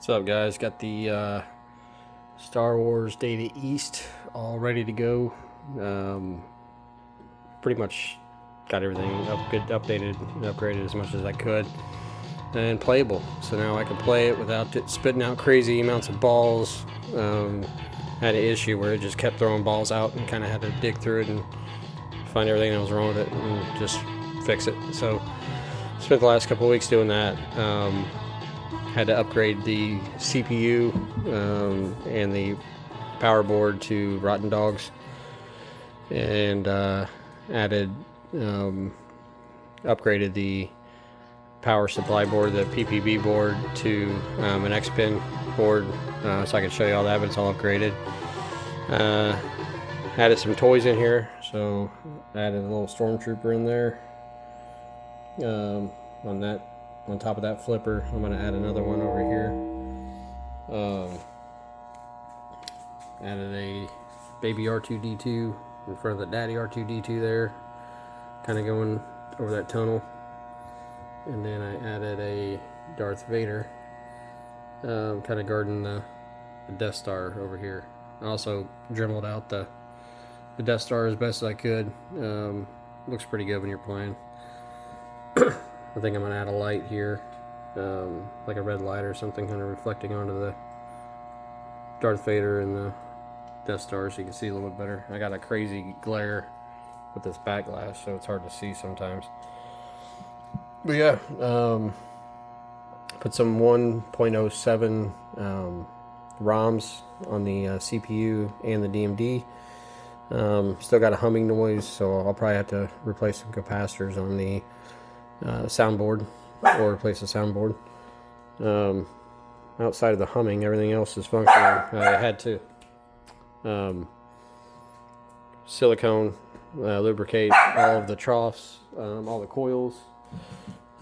What's up, guys? Got the Star Wars Data East all ready to go. Pretty much got everything updated and upgraded as much as I could, and playable. So now I can play it without it spitting out crazy amounts of balls. Had an issue where it just kept throwing balls out and kind of had to dig through it and find everything that was wrong with it and just fix it. So spent the last couple of weeks doing that. Had to upgrade the CPU and the power board to Rottendogs, and upgraded the power supply board, the PPB board, to an XPIN board, so I can show you all that, but it's all upgraded. Added some toys in here, so added a little stormtrooper in there. On top of that flipper, I'm going to add another one over here. Added a baby R2-D2 in front of the daddy R2-D2 there, kind of going over that tunnel. And then I added a Darth Vader, kind of guarding the Death Star over here. I also dremeled out the Death Star as best as I could. Looks pretty good when you're playing. I think I'm going to add a light here, like a red light or something, kind of reflecting onto the Darth Vader and the Death Star so you can see a little bit better. I got a crazy glare with this back glass, so it's hard to see sometimes. But yeah, put some 1.07 ROMs on the CPU and the DMD. Still got a humming noise, so I'll probably have to replace some capacitors on the soundboard, or replace the soundboard. Outside of the humming, everything else is functioning. I had to silicone lubricate all of the troughs, all the coils,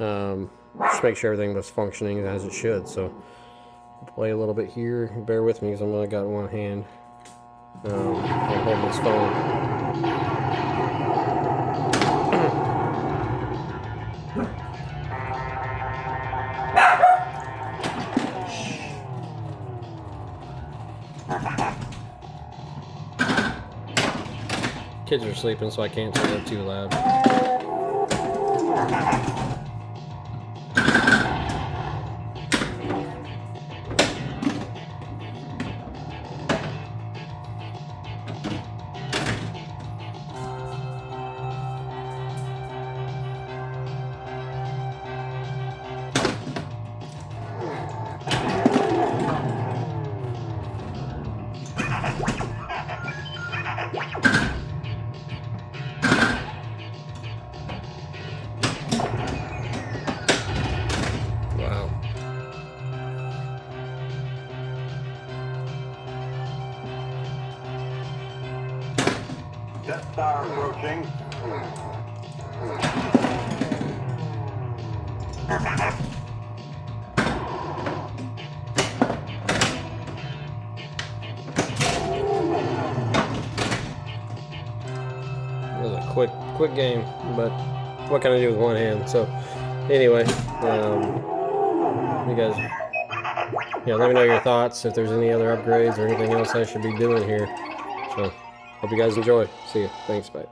just make sure everything was functioning as it should. So I'll play a little bit here. Bear with me because I'm only got one hand. I'm holding this phone. Kids are sleeping, so I can't say that too loud. Wow. Death Star approaching. It was a quick game, but what can I do with one hand? So anyway, you guys, let me know your thoughts, if there's any other upgrades or anything else I should be doing here. So hope you guys enjoy. See you. Thanks. Bye.